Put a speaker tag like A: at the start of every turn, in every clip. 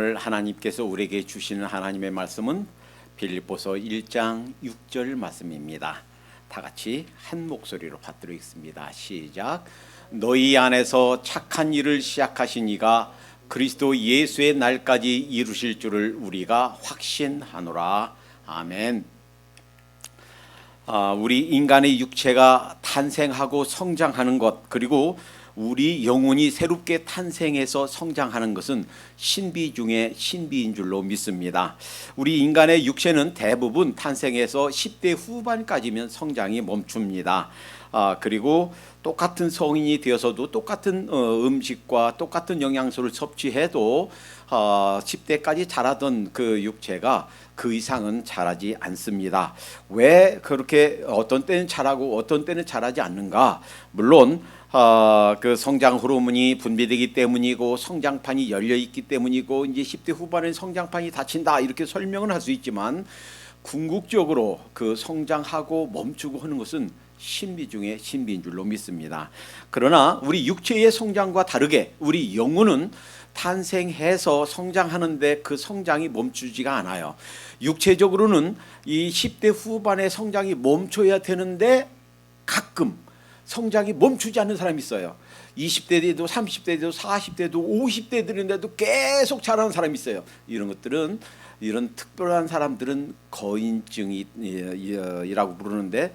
A: 오늘 하나님께서 우리에게 주시는 하나님의 말씀은 빌립보서 1장 6절 말씀입니다. 다 같이 한 목소리로 받들어 읽습니다. 시작. 너희 안에서 착한 일을 시작하신 이가 그리스도 예수의 날까지 이루실 줄을 우리가 확신하노라. 아멘. 우리 인간의 육체가 탄생하고 성장하는 것, 그리고 우리 영혼이 새롭게 탄생해서 성장하는 것은 신비 중에 신비인 줄로 믿습니다. 우리 인간의 육체는 대부분 탄생해서 10대 후반까지면 성장이 멈춥니다. 그리고 똑같은 성인이 되어서도 똑같은 음식과 똑같은 영양소를 섭취해도 10대까지 자라던 그 육체가 그 이상은 자라지 않습니다. 왜 그렇게 어떤 때는 자라고 어떤 때는 자라지 않는가? 물론 그 성장 호르몬이 분비되기 때문이고 성장판이 열려 있기 때문이고 이제 10대 후반에 성장판이 닫힌다 이렇게 설명은 할 수 있지만 궁극적으로 그 성장하고 멈추고 하는 것은 신비 중에 신비인 줄로 믿습니다. 그러나 우리 육체의 성장과 다르게 우리 영혼은 탄생해서 성장하는데 그 성장이 멈추지가 않아요. 육체적으로는 이 10대 후반의 성장이 멈춰야 되는데 가끔 성장이 멈추지 않는 사람이 있어요. 20대에도 30대에도 40대도 50대들인데도 계속 자라는 사람이 있어요. 이런 것들은 이런 특별한 사람들은 거인증이라고 부르는데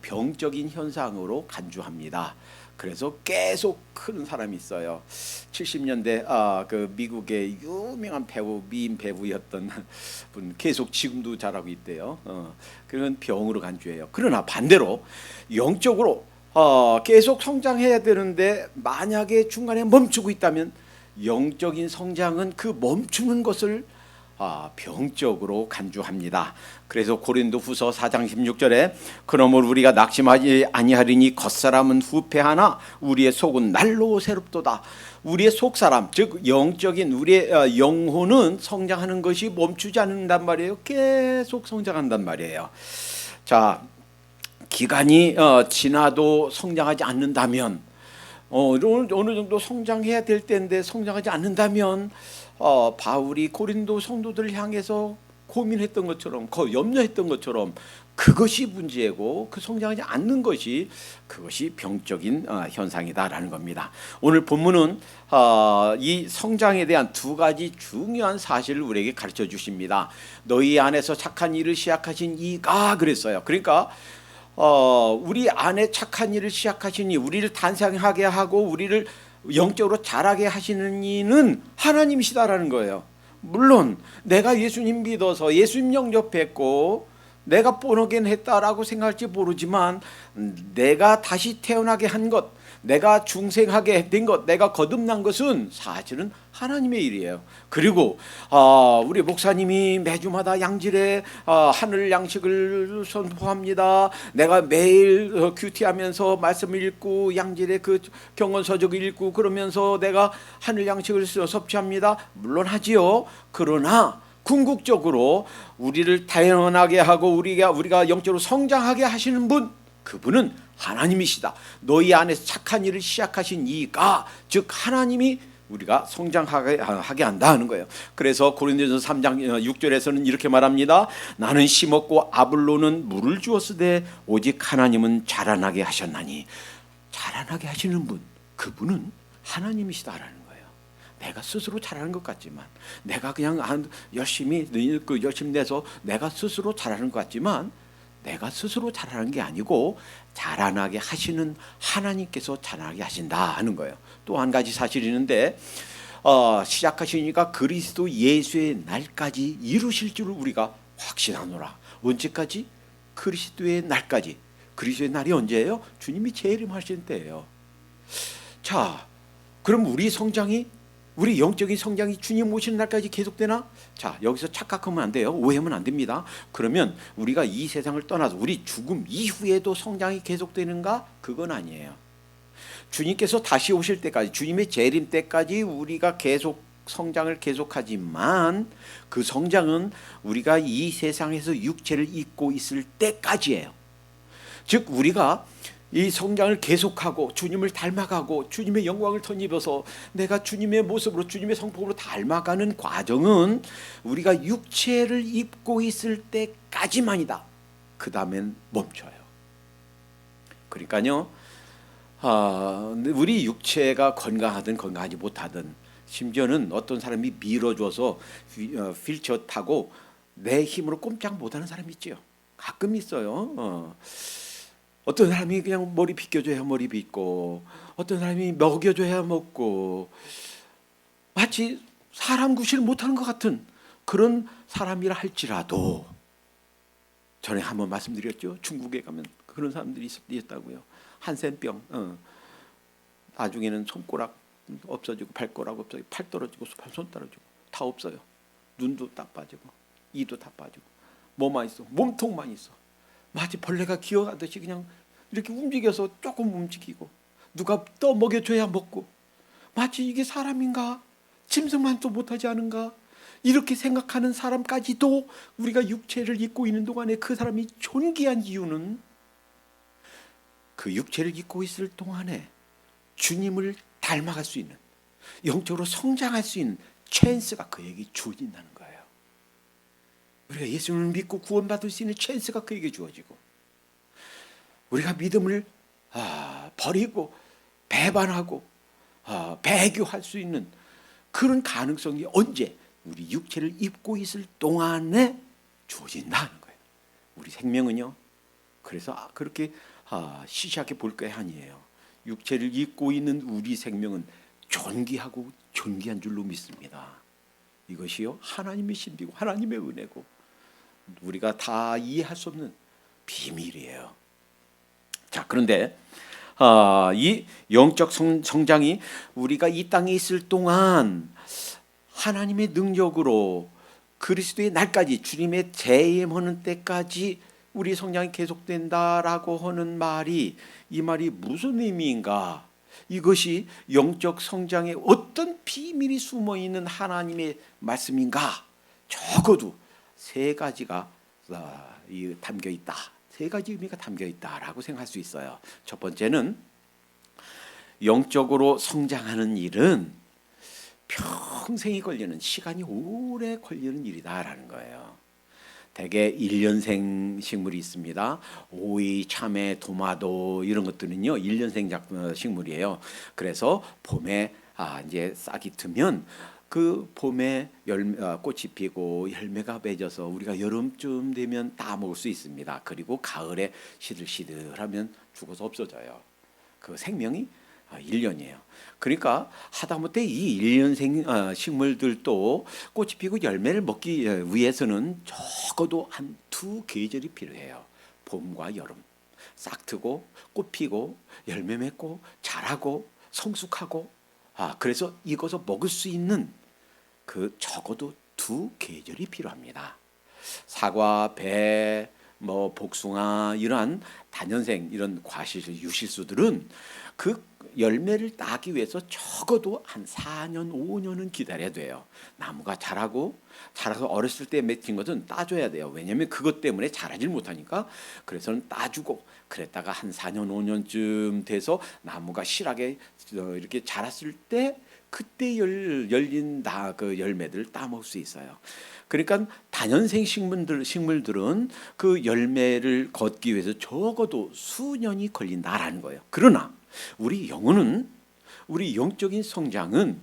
A: 병적인 현상으로 간주합니다. 그래서 계속 크는 사람이 있어요. 70년대 그 미국의 유명한 배우, 미인 배우였던 분 계속 지금도 잘하고 있대요. 그런 병으로 간주해요. 그러나 반대로 영적으로 계속 성장해야 되는데 만약에 중간에 멈추고 있다면 영적인 성장은 그 멈추는 것을 병적으로 간주합니다. 그래서 고린도후서 4장 16절에 그러므로 우리가 낙심하지 아니하리니 겉사람은 후패하나 우리의 속은 날로 새롭도다. 우리의 속사람 즉 영적인 우리의 영혼은 성장하는 것이 멈추지 않는단 말이에요. 계속 성장한단 말이에요. 자, 기간이 지나도 성장하지 않는다면 어느 정도 성장해야 될 때인데 성장하지 않는다면 바울이 고린도 성도들을 향해서 고민했던 것처럼 염려했던 것처럼 그것이 문제고 그 성장하지 않는 것이 그것이 병적인 현상이다라는 겁니다. 오늘 본문은 이 성장에 대한 두 가지 중요한 사실을 우리에게 가르쳐 주십니다. 너희 안에서 착한 일을 시작하신 이가 그랬어요. 그러니까 우리 안에 착한 일을 시작하시니 우리를 탄생하게 하고 우리를 영적으로 자라게 하시는 이는 하나님이시다라는 거예요. 물론 내가 예수님 믿어서 예수님 영접했고 내가 본어겐 했다라고 생각할지 모르지만 내가 다시 태어나게 한 것, 내가 중생하게 된 것, 내가 거듭난 것은 사실은 하나님의 일이에요. 그리고 우리 목사님이 매주마다 양질의 하늘 양식을 선포합니다. 내가 매일 큐티하면서 말씀을 읽고 양질의 그 경건서적을 읽고 그러면서 내가 하늘 양식을 섭취합니다. 물론 하지요. 그러나 궁극적으로 우리를 태어나게 하고 우리가 영적으로 성장하게 하시는 분, 그분은 하나님이시다. 너희 안에서 착한 일을 시작하신 이가 즉 하나님이 우리가 성장하게 한다 하는 거예요. 그래서 고린도전서 3장 6절에서는 이렇게 말합니다. 나는 심었고 아볼로는 물을 주었으되 오직 하나님은 자라나게 하셨나니. 자라나게 하시는 분, 그분은 하나님이시다라는 거예요. 내가 스스로 잘하는 것 같지만 내가 그냥 열심히 내서 내가 스스로 잘하는 것 같지만 내가 스스로 잘하는 게 아니고 자라나게 하시는 하나님께서 자라나게 하신다 하는 거예요. 또 한 가지 사실이 있는데 시작하시니까 그리스도 예수의 날까지 이루실 줄을 우리가 확신하노라. 언제까지? 그리스도의 날까지. 그리스도의 날이 언제예요? 주님이 재림하실 때예요. 자, 그럼 우리 영적인 성장이 주님 오시는 날까지 계속되나? 자, 여기서 착각하면 안 돼요. 오해하면 안 됩니다. 그러면 우리가 이 세상을 떠나서 우리 죽음 이후에도 성장이 계속되는가? 그건 아니에요. 주님께서 다시 오실 때까지, 주님의 재림 때까지 우리가 계속 성장을 계속하지만 그 성장은 우리가 이 세상에서 육체를 입고 있을 때까지예요. 즉 우리가 이 성장을 계속하고 주님을 닮아가고 주님의 영광을 덧입어서 내가 주님의 모습으로 주님의 성품으로 닮아가는 과정은 우리가 육체를 입고 있을 때까지만이다. 그 다음엔 멈춰요. 그러니까요, 우리 육체가 건강하든 건강하지 못하든, 심지어는 어떤 사람이 밀어줘서 휠체어 타고 내 힘으로 꼼짝 못하는 사람이 있죠. 가끔 있어요. 어떤 사람이 그냥 머리 빗겨줘야 머리 빗고, 어떤 사람이 먹여줘야 먹고, 마치 사람 구실을 못하는 것 같은 그런 사람이라 할지라도, 전에 한번 말씀드렸죠. 중국에 가면 그런 사람들이 있다고요. 한센병, 나중에는 손가락 없어지고 발가락 없어지고 팔 떨어지고 손 떨어지고 다 없어요. 눈도 딱 빠지고 이도 다 빠지고 뭐만 있어, 몸통만 있어. 마치 벌레가 기어가듯이 그냥 이렇게 움직여서 조금 움직이고, 누가 떠 먹여줘야 먹고, 마치 이게 사람인가, 짐승만도 못하지 않은가, 이렇게 생각하는 사람까지도 우리가 육체를 입고 있는 동안에 그 사람이 존귀한 이유는 그 육체를 입고 있을 동안에 주님을 닮아갈 수 있는, 영적으로 성장할 수 있는 찬스가 그에게 주어진다는 거예요. 우리가 예수님을 믿고 구원받을 수 있는 찬스가 그에게 주어지고, 우리가 믿음을 버리고 배반하고 배교할 수 있는 그런 가능성이 언제? 우리 육체를 입고 있을 동안에 주어진다는 거예요. 우리 생명은요, 그래서 그렇게 시시하게 볼 게 아니에요. 육체를 입고 있는 우리 생명은 존귀하고 존귀한 줄로 믿습니다. 이것이요, 하나님의 신비고 하나님의 은혜고 우리가 다 이해할 수 없는 비밀이에요. 자, 그런데 이 영적 성장이 우리가 이 땅에 있을 동안 하나님의 능력으로 그리스도의 날까지, 주님의 재림하는 때까지 우리 성장이 계속된다라고 하는 말이, 이 말이 무슨 의미인가? 이것이 영적 성장에 어떤 비밀이 숨어 있는 하나님의 말씀인가? 적어도 세 가지가 담겨 있다. 세 가지 의미가 담겨 있다라고 생각할 수 있어요. 첫 번째는, 영적으로 성장하는 일은 평생이 걸리는, 시간이 오래 걸리는 일이다라는 거예요. 대개 1년생 식물이 있습니다. 오이, 참외, 도마도 이런 것들은요 1년생 식물이에요. 그래서 봄에 이제 싹이 트면 그 봄에 꽃이 피고 열매가 맺어서 우리가 여름쯤 되면 다 먹을 수 있습니다. 그리고 가을에 시들시들하면 죽어서 없어져요. 그 생명이 1년이에요. 그러니까 하다못해 이 1년생 식물들도 꽃이 피고 열매를 먹기 위해서는 적어도 한 2계절이 필요해요. 봄과 여름. 싹 트고 꽃 피고 열매 맺고 자라고 성숙하고, 그래서 이것을 먹을 수 있는 그 적어도 2계절이 필요합니다. 사과, 배, 복숭아 이러한 단연생, 이런 과실 유실수들은 그 열매를 따기 위해서 적어도 한 4년, 5년은 기다려야 돼요. 나무가 자라서 어렸을 때 맺힌 것은 따줘야 돼요. 왜냐하면 그것 때문에 자라질 못하니까. 그래서는 따주고, 그랬다가 한 4년, 5년쯤 돼서 나무가 실하게 이렇게 자랐을 때 그때 열린 그 열매들을 따먹을 수 있어요. 그러니까 단연생 식물들은 그 열매를 걷기 위해서 적어도 수년이 걸린다라는 거예요. 그러나 우리 영혼은, 우리 영적인 성장은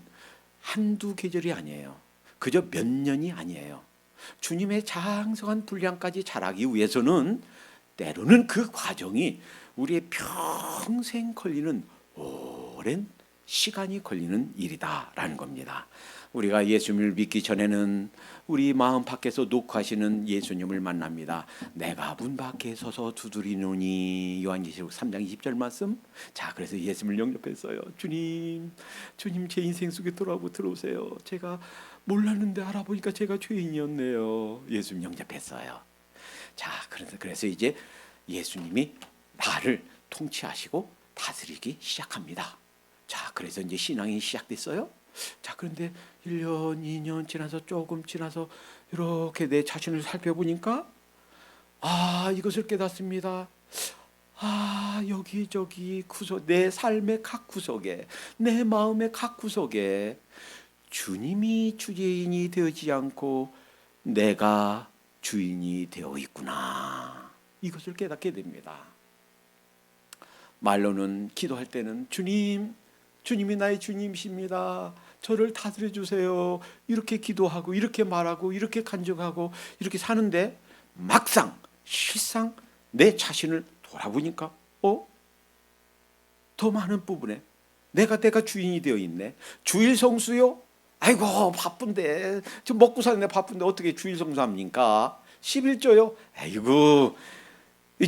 A: 한두 계절이 아니에요. 그저 몇 년이 아니에요. 주님의 장성한 분량까지 자라기 위해서는 때로는 그 과정이 우리의 평생 걸리는 오랜 시간이 걸리는 일이다라는 겁니다. 우리가 예수님을 믿기 전에는 우리 마음 밖에서 녹화하시는 예수님을 만납니다. 내가 문 밖에 서서 두드리노니, 요한계시록 3장 20절 말씀. 자, 그래서 예수님을 영접했어요. 주님 제 인생 속에 들어오세요. 제가 몰랐는데 알아보니까 제가 죄인이었네요. 예수님 영접했어요. 자, 그래서 이제 예수님이 나를 통치하시고 다스리기 시작합니다. 자, 그래서 이제 신앙이 시작됐어요. 자, 그런데 1년, 2년 지나서, 조금 지나서 이렇게 내 자신을 살펴보니까 이것을 깨닫습니다. 여기저기 구석, 내 삶의 각 구석에, 내 마음의 각 구석에 주님이 주인이 되지 않고 내가 주인이 되어 있구나, 이것을 깨닫게 됩니다. 말로는, 기도할 때는 주님이 나의 주님이십니다, 저를 다스려 주세요, 이렇게 기도하고 이렇게 말하고 이렇게 간증하고 이렇게 사는데, 막상 실상 내 자신을 돌아보니까 더 많은 부분에 내가 주인이 되어 있네. 주일 성수요? 아이고 바쁜데, 저 먹고 사는데 바쁜데 어떻게 주일 성수합니까? 11조요? 아이고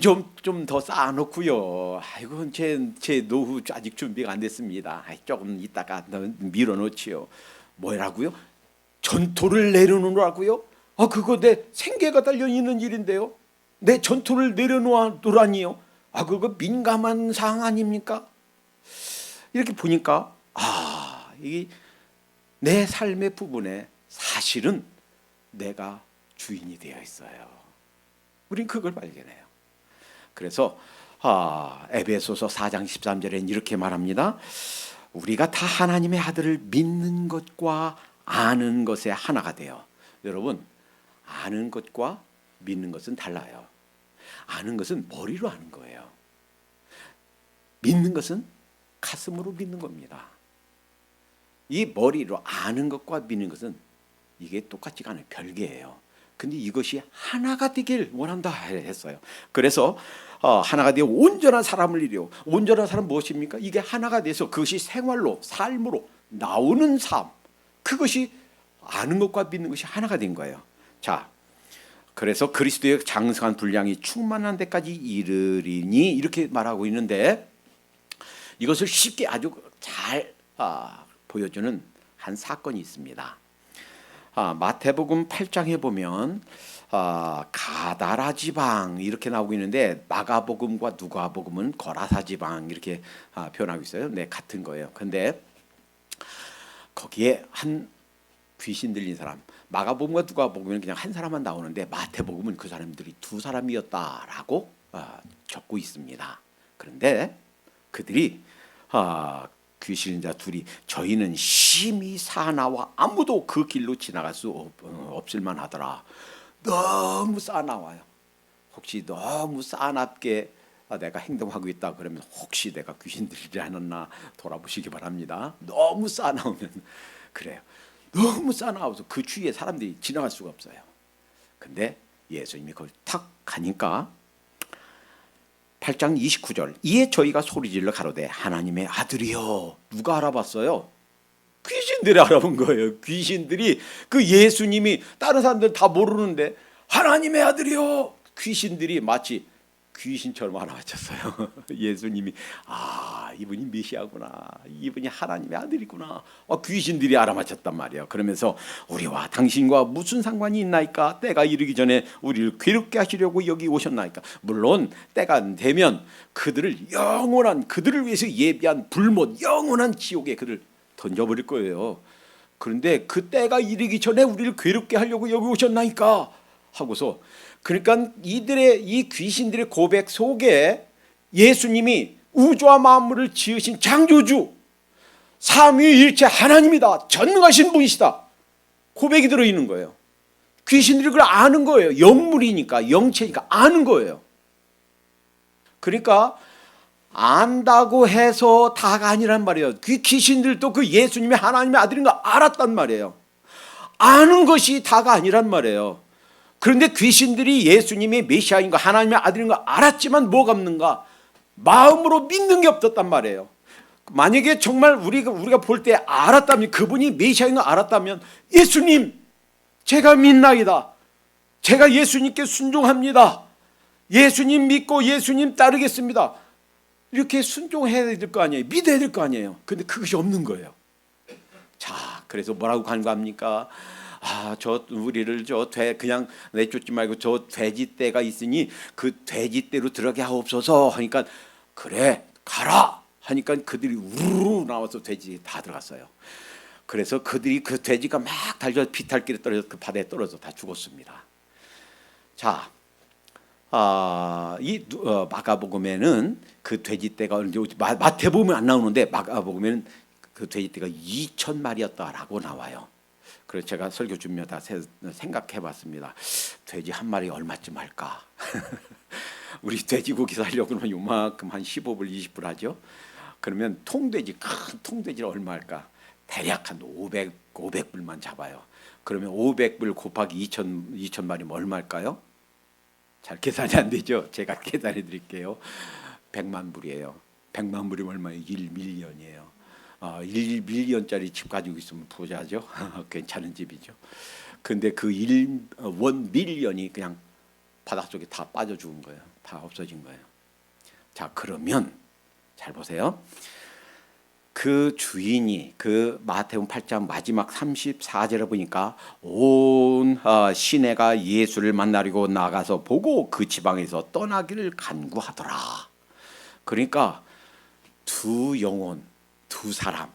A: 좀 더 쌓아놓고요. 아이고 제 노후 아직 준비가 안 됐습니다. 조금 이따가 밀어놓지요. 뭐라고요? 전토를 내려놓으라고요? 그거 내 생계가 달려 있는 일인데요. 내 전토를 내려놓으라니요? 그거 민감한 사항 아닙니까? 이렇게 보니까 이 내 삶의 부분에 사실은 내가 주인이 되어 있어요. 우린 그걸 발견해요. 그래서 에베소서 4장 13절에는 이렇게 말합니다. 우리가 다 하나님의 아들을 믿는 것과 아는 것에 하나가 되어. 여러분, 아는 것과 믿는 것은 달라요. 아는 것은 머리로 아는 거예요. 믿는 것은 가슴으로 믿는 겁니다. 이 머리로 아는 것과 믿는 것은 이게 똑같지가 않아요. 별개예요. 근데 이것이 하나가 되길 원한다 했어요. 그래서 하나가 되어 온전한 사람을 이루어. 온전한 사람은 무엇입니까? 이게 하나가 돼서 그것이 생활로, 삶으로 나오는 삶, 그것이 아는 것과 믿는 것이 하나가 된 거예요. 자, 그래서 그리스도의 장성한 분량이 충만한 데까지 이르리니, 이렇게 말하고 있는데, 이것을 쉽게 아주 잘 보여주는 한 사건이 있습니다. 마태복음 8장에 보면 가다라 지방 이렇게 나오고 있는데, 마가복음과 누가복음은 거라사 지방 이렇게 표현하고 있어요. 네, 같은 거예요. 근데 거기에 한 귀신 들린 사람, 마가복음과 누가복음은 그냥 한 사람만 나오는데, 마태복음은 그 사람들이 두 사람이었다라고 적고 있습니다. 그런데 그들이 귀신인 자 둘이, 저희는 심히 사나와 아무도 그 길로 지나갈 수 없을 만하더라. 너무 싸나와요. 혹시 너무 싸납게 내가 행동하고 있다 그러면 혹시 내가 귀신 들리지 않았나 돌아보시기 바랍니다. 너무 싸나오면 그래요. 너무 싸나워서 그 주위에 사람들이 지나갈 수가 없어요. 근데 예수님이 그걸 탁 가니까 8장 29절, 이에 저희가 소리질러 가로되 하나님의 아들이여. 누가 알아봤어요? 귀신들이 알아본 거예요. 귀신들이 그 예수님이, 다른 사람들 다 모르는데 하나님의 아들이여. 귀신들이 마치 귀신처럼 알아맞혔어요. 예수님이 이분이 메시아구나, 이분이 하나님의 아들이구나. 귀신들이 알아맞혔단 말이에요. 그러면서 우리와 당신과 무슨 상관이 있나이까? 때가 이르기 전에 우리를 괴롭게 하시려고 여기 오셨나이까? 물론 때가 되면 그들을 위해서 예비한 불못 영원한 지옥에 그를 던져버릴 거예요. 그런데 그 때가 이르기 전에 우리를 괴롭게 하려고 여기 오셨나이까? 하고서, 그러니까 이 귀신들의 고백 속에 예수님이 우주와 만물을 지으신 창조주, 삼위일체 하나님이다, 전능하신 분이시다, 고백이 들어있는 거예요. 귀신들이 그걸 아는 거예요. 영물이니까, 영체니까 아는 거예요. 그러니까 안다고 해서 다가 아니란 말이에요. 귀신들도 그 예수님이 하나님의 아들인 거 알았단 말이에요. 아는 것이 다가 아니란 말이에요. 그런데 귀신들이 예수님이 메시아인 거, 하나님의 아들인 거 알았지만 뭐가 없는가? 마음으로 믿는 게 없었단 말이에요. 만약에 정말 우리가 볼 때 알았다면, 그분이 메시아인 거 알았다면, 예수님 제가 믿나이다, 제가 예수님께 순종합니다, 예수님 믿고 예수님 따르겠습니다, 이렇게 순종해야 될 거 아니에요. 믿어야 될 거 아니에요. 근데 그것이 없는 거예요. 자, 그래서 뭐라고 간구합니까? 우리를 그냥 내쫓지 말고 저 돼지떼가 있으니 그 돼지떼로 들어가게 하옵소서 하니까, 그래 가라 하니까 그들이 우르르 나와서 돼지 다 들어갔어요. 그래서 그들이 그 돼지가 막 달려 비탈길에 떨어져 그 바다에 떨어져 다 죽었습니다. 자, 마가복음에는 그 돼지떼가 마태복음은 안 나오는데 마가복음에는 그 돼지떼가 2,000마리였다라고 나와요. 그래서 제가 설교 준비하다 생각해봤습니다. 돼지 한 마리 얼마쯤 할까? 우리 돼지고기 사려고 그러면 요만큼 한 15불 20불 하죠. 그러면 통돼지, 큰 통돼지를 얼마 할까? 대략 한 500불만 잡아요. 그러면 500불 곱하기 2,000마리면 얼마일까요? 잘 계산이 안 되죠? 제가 계산해 드릴게요. 100만 불이에요. 100만 불이면 얼마예요? 1밀리언이에요. 1밀리언짜리 집 가지고 있으면 부자죠. 괜찮은 집이죠. 근데 그 1밀리언이 그냥 바닷속에 다 빠져 죽은 거예요. 다 없어진 거예요. 자, 그러면 잘 보세요. 그 주인이 그 마태복음 8장 마지막 34절에 보니까 온 시내가 예수를 만나려고 나가서 보고 그 지방에서 떠나기를 간구하더라. 그러니까 두 영혼, 두 사람,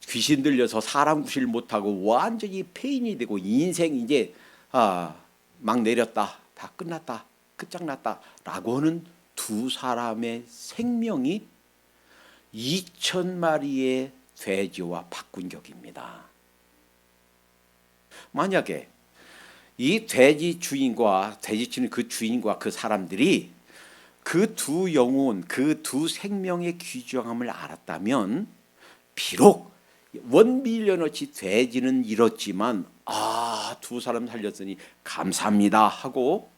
A: 귀신 들려서 사람 구실 못하고 완전히 폐인이 되고 인생 이제 막 내렸다, 다 끝났다, 끝장났다 라고 하는 두 사람의 생명이 2,000마리의 돼지와 바꾼 격입니다. 만약에 이 돼지 주인과 돼지치는 그 주인과 그 사람들이 그 두 영혼, 그 두 생명의 귀중함을 알았다면 비록 1밀리언어치 돼지는 잃었지만 두 사람 살렸으니 감사합니다 하고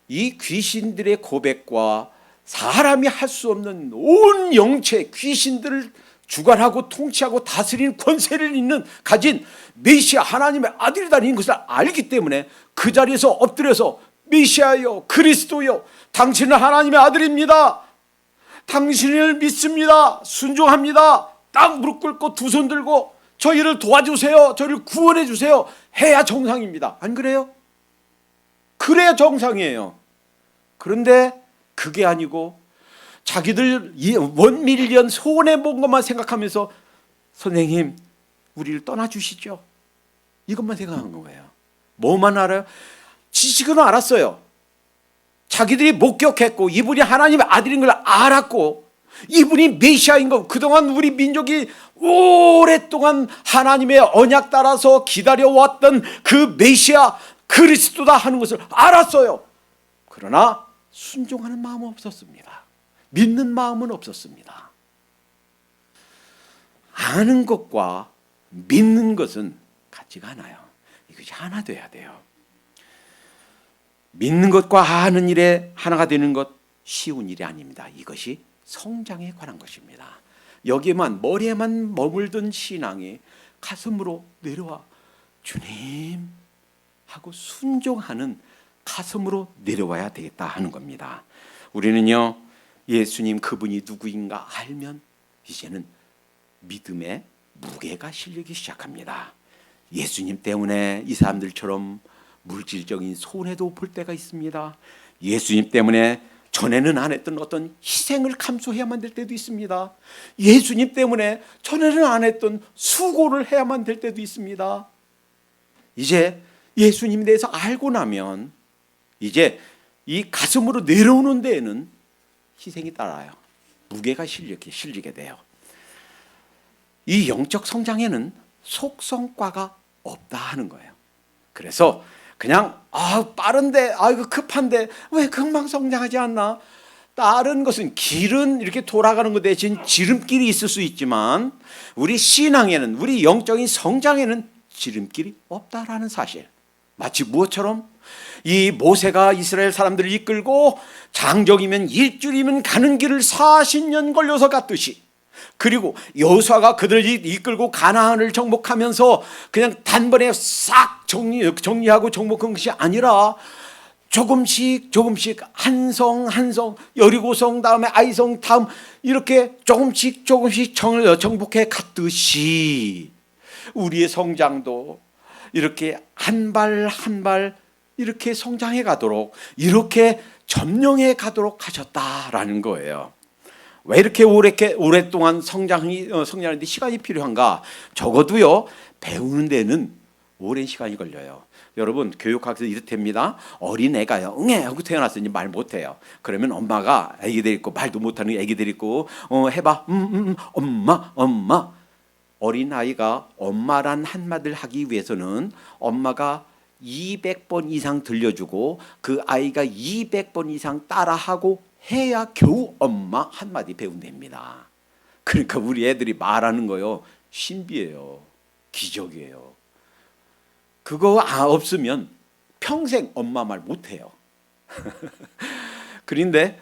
A: 이 귀신들의 고백과 사람이 할 수 없는 온 영체 귀신들을 주관하고 통치하고 다스리는 권세를 가진 메시아 하나님의 아들이라는 것을 알기 때문에 그 자리에서 엎드려서 메시아여 그리스도여 당신은 하나님의 아들입니다. 당신을 믿습니다. 순종합니다. 딱 무릎 꿇고 두 손 들고 저희를 도와주세요. 저희를 구원해 주세요. 해야 정상입니다. 안 그래요? 그래야 정상이에요. 그런데 그게 아니고 자기들 1밀리언 손해본 것만 생각하면서 선생님 우리를 떠나주시죠. 이것만 생각한 거예요. 뭐만 알아요? 지식은 알았어요. 자기들이 목격했고 이분이 하나님의 아들인 걸 알았고 이분이 메시아인 거 그동안 우리 민족이 오랫동안 하나님의 언약 따라서 기다려왔던 그 메시아 그리스도다 하는 것을 알았어요. 그러나 순종하는 마음은 없었습니다. 믿는 마음은 없었습니다. 아는 것과 믿는 것은 같지가 않아요. 이것이 하나 돼야 돼요. 믿는 것과 아는 일에 하나가 되는 것 쉬운 일이 아닙니다. 이것이 성장에 관한 것입니다. 여기에만 머리에만 머물던 신앙이 가슴으로 내려와 주님 하고 순종하는 가슴으로 내려와야 되겠다 하는 겁니다. 우리는요 예수님 그분이 누구인가 알면 이제는 믿음의 무게가 실리기 시작합니다. 예수님 때문에 이 사람들처럼 물질적인 손해도 볼 때가 있습니다. 예수님 때문에 전에는 안 했던 어떤 희생을 감수해야만 될 때도 있습니다. 예수님 때문에 전에는 안 했던 수고를 해야만 될 때도 있습니다. 이제 예수님 대해서 알고 나면 이제 이 가슴으로 내려오는 데에는 희생이 따라요. 무게가 실리게 돼요. 이 영적 성장에는 속성과가 없다 하는 거예요. 그래서 그냥 빠른데 이거 급한데 왜 금방 성장하지 않나? 다른 것은 길은 이렇게 돌아가는 것 대신 지름길이 있을 수 있지만 우리 신앙에는 우리 영적인 성장에는 지름길이 없다라는 사실. 마치 무엇처럼 이 모세가 이스라엘 사람들을 이끌고 장정이면 일주일이면 가는 길을 40년 걸려서 갔듯이 그리고 여호수아가 그들을 이끌고 가나안을 정복하면서 그냥 단번에 싹 정리하고 정복한 것이 아니라 조금씩 한 성 여리고성 다음에 아이성 다음 이렇게 조금씩 정복해 갔듯이 우리의 성장도 이렇게 한 발 한 발 이렇게 성장해 가도록 이렇게 점령해 가도록 하셨다라는 거예요. 왜 이렇게 오랫동안 성장하는데 시간이 필요한가? 적어도요 배우는 데는 오랜 시간이 걸려요. 여러분 교육학에서 이렇답니다. 어린애가요 응애 하고 태어났으니 말 못해요. 그러면 엄마가 애기들 있고 말도 못하는 애기들 있고 해봐 엄마. 어린아이가 엄마란 한마디를 하기 위해서는 엄마가 200번 이상 들려주고 그 아이가 200번 이상 따라하고 해야 겨우 엄마 한마디 배운답니다. 그러니까 우리 애들이 말하는 거요 신비해요. 기적이에요. 그거 없으면 평생 엄마 말 못해요. 그런데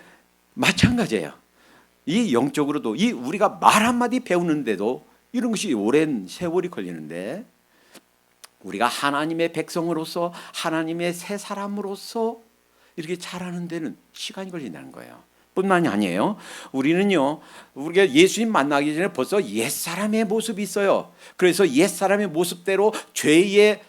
A: 마찬가지예요. 이 영적으로도 이 우리가 말 한마디 배우는데도 이런 것이 오랜 세월이 걸리는데 우리가 하나님의 백성으로서 하나님의 새 사람으로서 이렇게 자라는 데는 시간이 걸린다는 거예요. 뿐만이 아니에요. 우리는요, 우리가 예수님 만나기 전에 벌써 옛사람의 모습이 있어요. 그래서 옛사람의 모습대로 죄의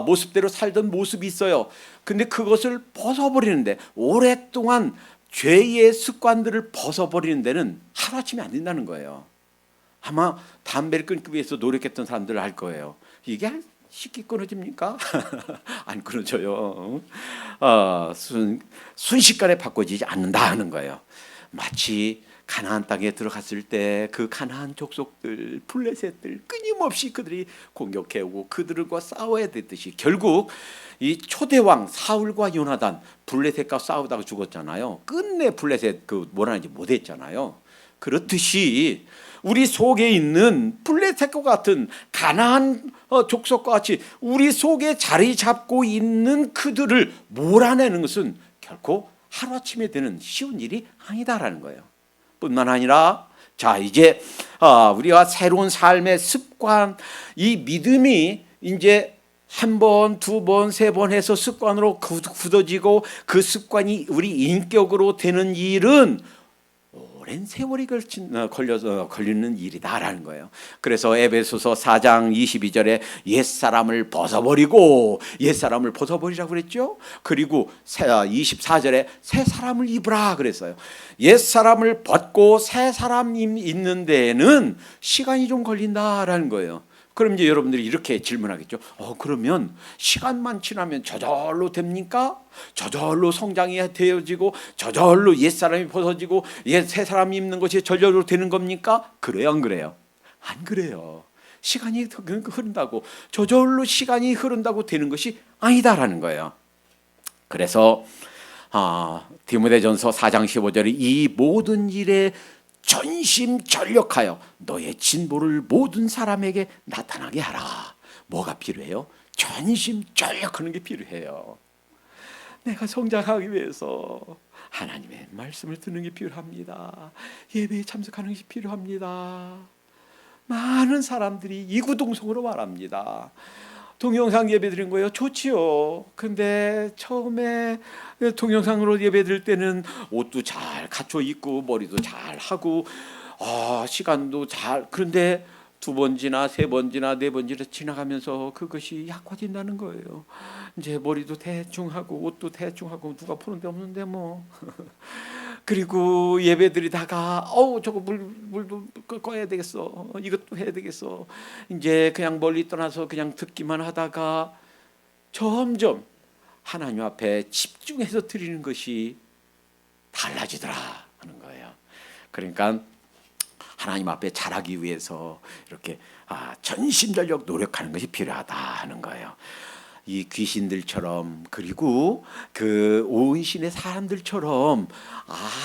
A: 모습대로 살던 모습이 있어요. 근데 그것을 벗어버리는데 오랫동안 죄의 습관들을 벗어버리는 데는 하루아침에 안 된다는 거예요. 아마 담배를 끊기 위해서 노력했던 사람들 알 거예요. 이게 쉽게 끊어집니까? 안 끊어져요. 순식간에 바꿔지지 않는다 하는 거예요. 마치 가나안 땅에 들어갔을 때 그 가나안 족속들 블레셋들 끊임없이 그들이 공격해오고 그들과 싸워야 됐듯이 결국 이 초대왕 사울과 요나단 블레셋과 싸우다가 죽었잖아요. 끝내 블레셋 그 뭐라는지 못했잖아요. 그렇듯이 우리 속에 있는 블레셋과 같은 가나안 족속과 같이 우리 속에 자리 잡고 있는 그들을 몰아내는 것은 결코 하루아침에 되는 쉬운 일이 아니다라는 거예요. 뿐만 아니라 자 이제 우리가 새로운 삶의 습관 이 믿음이 이제 한 번, 두 번, 세 번 해서 습관으로 굳어지고 그 습관이 우리 인격으로 되는 일은 오랜 세월이 걸리는 일이다라는 거예요. 그래서 에베소서 4장 22절에 옛사람을 벗어버리라고 그랬죠. 그리고 24절에 새 사람을 입으라 그랬어요. 옛사람을 벗고 새 사람 입는 데에는 시간이 좀 걸린다라는 거예요. 그럼 이제 여러분들이 이렇게 질문하겠죠. 그러면 시간만 지나면 저절로 됩니까? 저절로 성장이 되어지고 저절로 옛사람이 벗어지고 새 사람이 입는 것이 저절로 되는 겁니까? 그래요 안 그래요? 안 그래요. 시간이 흐른다고 저절로 시간이 흐른다고 되는 것이 아니다라는 거예요. 그래서 디모데전서 4장 15절에 이 모든 일에 전심전력하여 너의 진보를 모든 사람에게 나타나게 하라. 뭐가 필요해요? 전심전력하는 게 필요해요. 내가 성장하기 위해서 하나님의 말씀을 듣는 게 필요합니다. 예배에 참석하는 것이 필요합니다. 많은 사람들이 이구동성으로 말합니다. 동영상 예배 드린 거예요. 좋지요. 근데 처음에 동영상으로 예배 드릴 때는 옷도 잘 갖춰 입고 머리도 잘 하고 시간도 잘 그런데 두 번 지나 세 번 지나 네 번 지나가면서 그것이 약화된다는 거예요. 이제 머리도 대충 하고 옷도 대충 하고 누가 보는 데 없는데 뭐 그리고 예배 드리다가 저거 물도 꺼야 되겠어. 이것도 해야 되겠어. 이제 그냥 멀리 떠나서 그냥 듣기만 하다가 점점 하나님 앞에 집중해서 드리는 것이 달라지더라 하는 거예요. 그러니까 하나님 앞에 잘하기 위해서 이렇게 전심전력 노력하는 것이 필요하다 하는 거예요. 이 귀신들처럼 그리고 그 오은신의 사람들처럼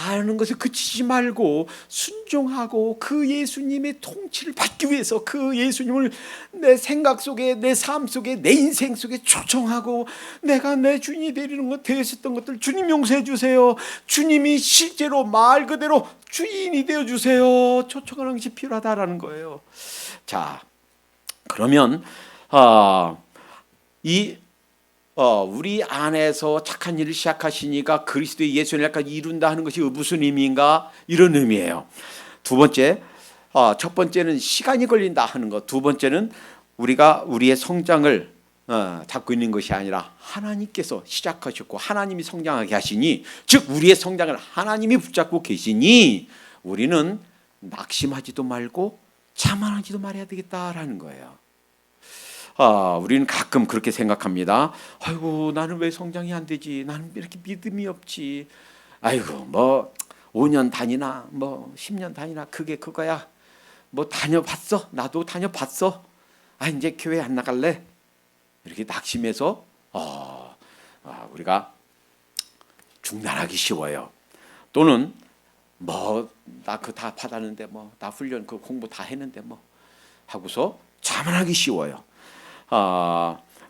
A: 아는 것을 그치지 말고 순종하고 그 예수님의 통치를 받기 위해서 그 예수님을 내 생각 속에 내 삶 속에 내 인생 속에 초청하고 내가 내 주인이 되었었던 것들 주님 용서해 주세요. 주님이 실제로 말 그대로 주인이 되어 주세요. 초청하는 것이 필요하다라는 거예요. 자, 그러면 우리 안에서 착한 일을 시작하시니까 그리스도의 예수의 날까지 이룬다 하는 것이 무슨 의미인가? 이런 의미예요. 두 번째, 첫 번째는 시간이 걸린다 하는 것. 두 번째는 우리가 우리의 성장을 잡고 있는 것이 아니라 하나님께서 시작하셨고 하나님이 성장하게 하시니, 즉 우리의 성장을 하나님이 붙잡고 계시니 우리는 낙심하지도 말고 자만하지도 말아야 되겠다라는 거예요. 우리는 가끔 그렇게 생각합니다. 아이고, 나는 왜 성장이 안 되지? 나는 왜 이렇게 믿음이 없지? 아이고, 뭐 5년 다니나 뭐 10년 다니나 그게 그거야. 뭐 다녀봤어? 나도 다녀봤어. 이제 교회 안 나갈래? 이렇게 낙심해서 우리가 중단하기 쉬워요. 또는 뭐 나 그거 다 받았는데 뭐 나 훈련 그 공부 다 했는데 뭐 하고서 자만하기 쉬워요.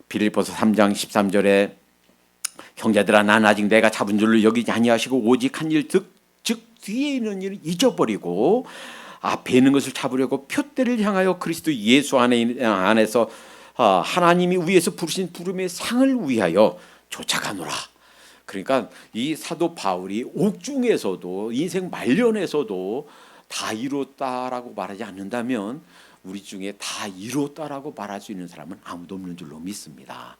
A: 빌립보서 3장 13절에 형제들아, 난 아직 내가 잡은 줄로 여기지 아니하시고 오직 한 일 즉 뒤에 있는 일을 잊어버리고 앞에 있는 것을 잡으려고 표대를 향하여 그리스도 예수 안에서 하나님이 위에서 부르신 부름의 상을 위하여 쫓아가노라. 그러니까 이 사도 바울이 옥중에서도 인생 말년에서도 다 이뤘다라고 말하지 않는다면 우리 중에 다 이뤘다라고 말할 수 있는 사람은 아무도 없는 줄로 믿습니다.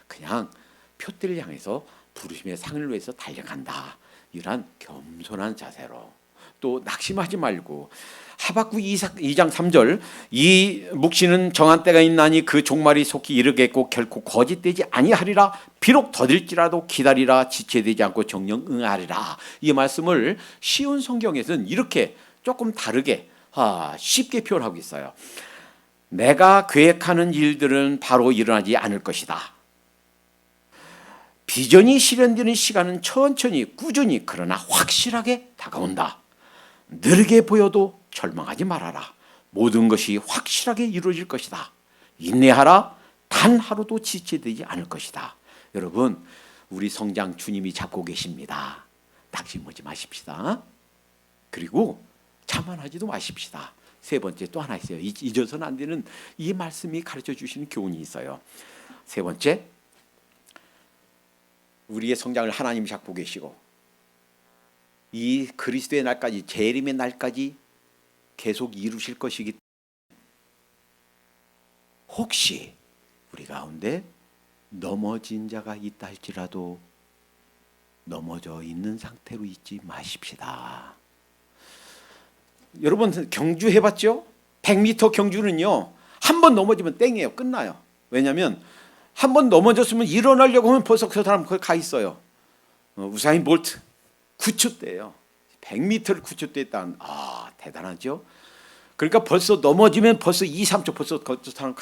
A: 그냥 표대를 향해서 부르심의 상을 위해서 달려간다. 이러한 겸손한 자세로, 또 낙심하지 말고 하박국 2장 3절 이 묵시는 정한 때가 있나니 그 종말이 속히 이르겠고 결코 거짓되지 아니하리라. 비록 더딜지라도 기다리라. 지체되지 않고 정령 응하리라. 이 말씀을 쉬운 성경에서는 이렇게 조금 다르게 쉽게 표현하고 있어요. 내가 계획하는 일들은 바로 일어나지 않을 것이다. 비전이 실현되는 시간은 천천히 꾸준히 그러나 확실하게 다가온다. 느리게 보여도 절망하지 말아라. 모든 것이 확실하게 이루어질 것이다. 인내하라. 단 하루도 지체되지 않을 것이다. 여러분, 우리 성장 주님이 잡고 계십니다. 낙심하지 마십시다. 그리고 자만하지도 마십시다. 세 번째 또 하나 있어요. 잊어서는 안 되는 이 말씀이 가르쳐 주시는 교훈이 있어요. 세 번째, 우리의 성장을 하나님이 잡고 계시고 이 그리스도의 날까지, 재림의 날까지 계속 이루실 것이기 때문에 혹시 우리 가운데 넘어진 자가 있다 할지라도 넘어져 있는 상태로 있지 마십시다. 여러분 경주 해봤죠? 100m 경주는요, 한 번 넘어지면 땡이에요. 끝나요. 왜냐하면 한 번 넘어졌으면 일어나려고 하면 벌써 그 사람 거기 가 있어요. 우사인 볼트 9초 대예요. 100m를 9초 대 했다는, 대단하죠. 그러니까 벌써 넘어지면 벌써 2, 3초 벌써 그 사람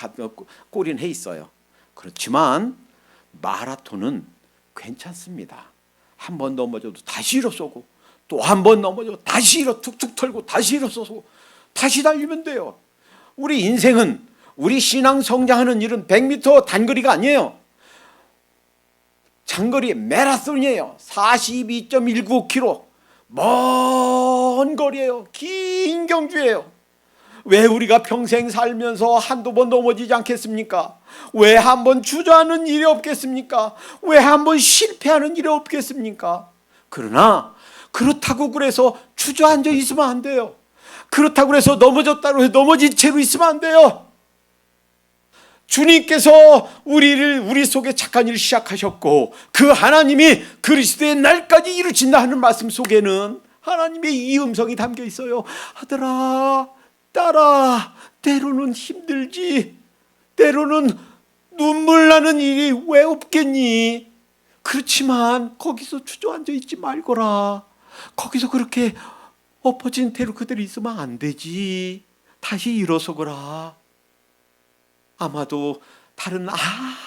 A: 골인 해 있어요. 그렇지만 마라톤은 괜찮습니다. 한 번 넘어져도 다시 일어서고, 또 한 번 넘어져도 다시 툭툭 털고 다시 일어서고 다시 달리면 돼요. 우리 인생은, 우리 신앙 성장하는 일은 100m 단거리가 아니에요. 장거리 마라톤이에요. 42.195km. 먼 거리예요. 긴 경주예요. 왜 우리가 평생 살면서 한두 번 넘어지지 않겠습니까? 왜 한 번 주저하는 일이 없겠습니까? 왜 한 번 실패하는 일이 없겠습니까? 그러나 그렇다고 그래서 주저앉아 있으면 안 돼요. 그렇다고 해서 넘어졌다고 해서 넘어진 채로 있으면 안 돼요. 주님께서 우리 속에 착한 일을 시작하셨고 그 하나님이 그리스도의 날까지 이루신다 하는 말씀 속에는 하나님의 이 음성이 담겨 있어요. 아들아, 딸아, 때로는 힘들지, 때로는 눈물 나는 일이 왜 없겠니? 그렇지만 거기서 주저앉아 있지 말거라. 거기서 그렇게 엎어진 대로 그대로 있으면 안 되지. 다시 일어서거라. 아마도 다른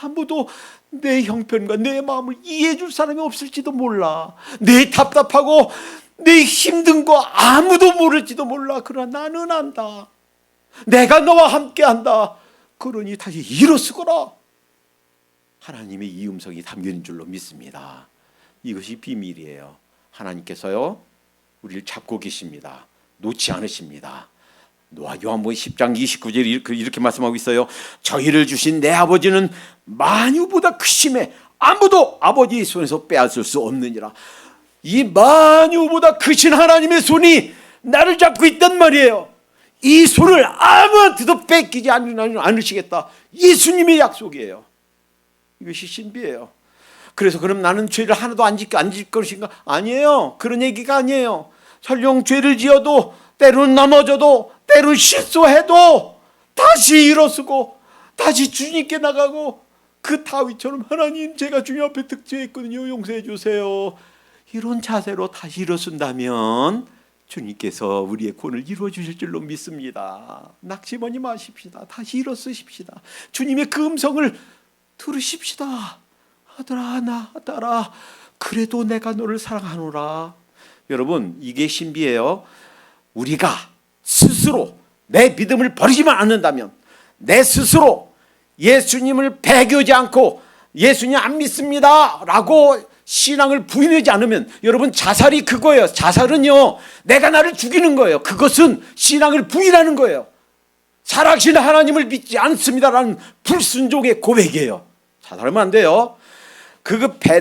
A: 아무도 내 형편과 내 마음을 이해해 줄 사람이 없을지도 몰라. 내 답답하고 내 힘든 거 아무도 모를지도 몰라. 그러나 나는 안다. 내가 너와 함께 한다. 그러니 다시 일어서거라. 하나님의 이 음성이 담긴 줄로 믿습니다. 이것이 비밀이에요. 하나님께서요, 우리를 잡고 계십니다. 놓지 않으십니다. 요한복음 10장 29절 이렇게 말씀하고 있어요. 저희를 주신 내 아버지는 만유보다 크심에 아무도 아버지의 손에서 빼앗을 수 없느니라. 이 만유보다 크신 하나님의 손이 나를 잡고 있단 말이에요. 이 손을 아무한테도 뺏기지 않으시겠다. 예수님의 약속이에요. 이것이 신비예요. 그래서 그럼 나는 죄를 하나도 안 질 것인가? 아니에요. 그런 얘기가 아니에요. 설령 죄를 지어도, 때로는 넘어져도, 때로는 실수해도 다시 일어서고 다시 주님께 나가고 그 다윗처럼 하나님 제가 주님 앞에 득죄했거든요, 용서해 주세요, 이런 자세로 다시 일어선다면 주님께서 우리의 구원을 이루어 주실 줄로 믿습니다. 낙심하지 마십시다. 다시 일어서십시다. 주님의 그 음성을 들으십시다. 아들아, 나 딸아, 그래도 내가 너를 사랑하노라. 여러분, 이게 신비예요. 우리가 스스로 내 믿음을 버리지만 않는다면, 내 스스로 예수님을 배교하지 않고 예수님 안 믿습니다 라고 신앙을 부인하지 않으면, 여러분, 자살이 그거예요. 자살은요, 내가 나를 죽이는 거예요. 그것은 신앙을 부인하는 거예요. 살아계신 하나님을 믿지 않습니다라는 불순종의 고백이에요. 자살하면 안 돼요.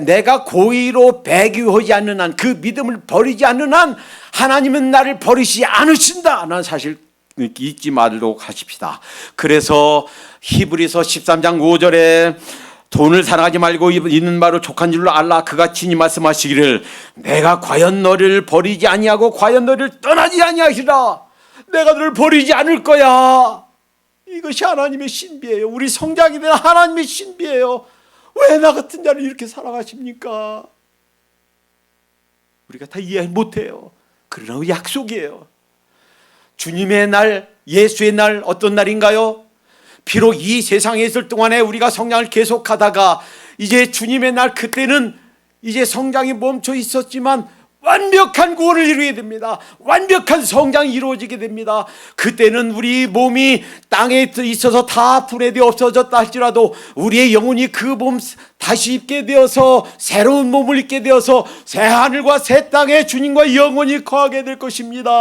A: 내가 고의로 배교하지 않는 한, 그 믿음을 버리지 않는 한 하나님은 나를 버리지 않으신다 라는 사실 잊지 말도록 하십시다. 그래서 히브리서 13장 5절에 돈을 사랑하지 말고 있는 바로 족한 줄로 알라. 그가 친히 말씀하시기를 내가 과연 너를 버리지 아니하고 과연 너를 떠나지 아니하시라. 내가 너를 버리지 않을 거야. 이것이 하나님의 신비예요. 우리 성장이 되는 하나님의 신비예요. 왜 나 같은 자를 이렇게 사랑하십니까? 우리가 다 이해 못해요. 그러나 약속이에요. 주님의 날, 예수의 날, 어떤 날인가요? 비록 이 세상에 있을 동안에 우리가 성장을 계속하다가 이제 주님의 날, 그때는 이제 성장이 멈춰 있었지만 완벽한 구원을 이루게 됩니다. 완벽한 성장이 이루어지게 됩니다. 그때는 우리 몸이 땅에 있어서 다 분해되어 없어졌다 할지라도 우리의 영혼이 그 몸 다시 입게 되어서 새로운 몸을 입게 되어서 새 하늘과 새 땅에 주님과 영원히 거하게 될 것입니다.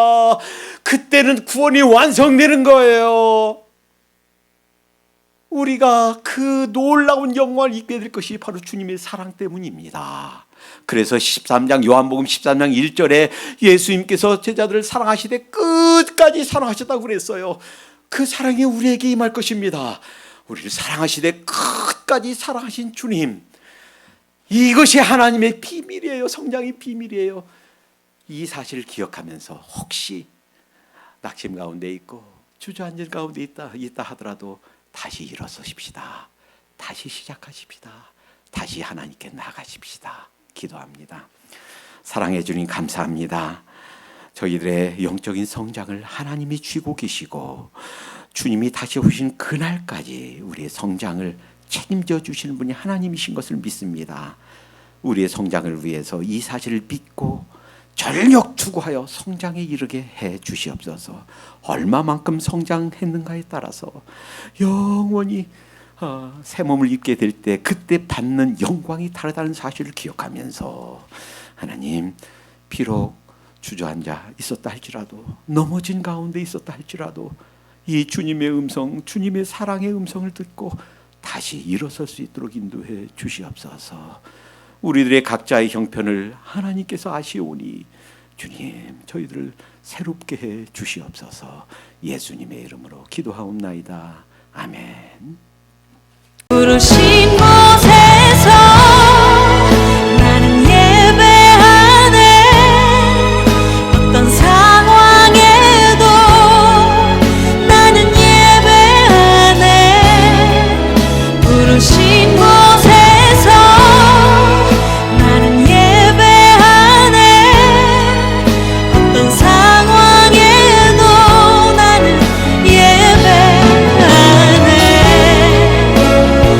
A: 그때는 구원이 완성되는 거예요. 우리가 그 놀라운 영광을 입게 될 것이 바로 주님의 사랑 때문입니다. 그래서 13장 요한복음 13장 1절에 예수님께서 제자들을 사랑하시되 끝까지 사랑하셨다고 그랬어요. 그 사랑이 우리에게 임할 것입니다. 우리를 사랑하시되 끝까지 사랑하신 주님, 이것이 하나님의 비밀이에요. 성장의 비밀이에요. 이 사실을 기억하면서 혹시 낙심 가운데 있고 주저앉은 가운데 있다 하더라도 다시 일어서십시다. 다시 시작하십시다. 다시 하나님께 나가십시다. 기도합니다. 사랑해 주님 감사합니다. 저희들의 영적인 성장을 하나님이 쥐고 계시고 주님이 다시 오신 그날까지 우리의 성장을 책임져 주시는 분이 하나님이신 것을 믿습니다. 우리의 성장을 위해서 이 사실을 믿고 전력 투구하여 성장에 이르게 해 주시옵소서. 얼마만큼 성장했는가에 따라서 영원히 새 몸을 입게 될 때 그때 받는 영광이 다르다는 사실을 기억하면서 하나님, 비록 주저앉아 있었다 할지라도 넘어진 가운데 있었다 할지라도 이 주님의 음성, 주님의 사랑의 음성을 듣고 다시 일어설 수 있도록 인도해 주시옵소서. 우리들의 각자의 형편을 하나님께서 아시오니 주님, 저희들을 새롭게 해 주시옵소서. 예수님의 이름으로 기도하옵나이다. 아멘.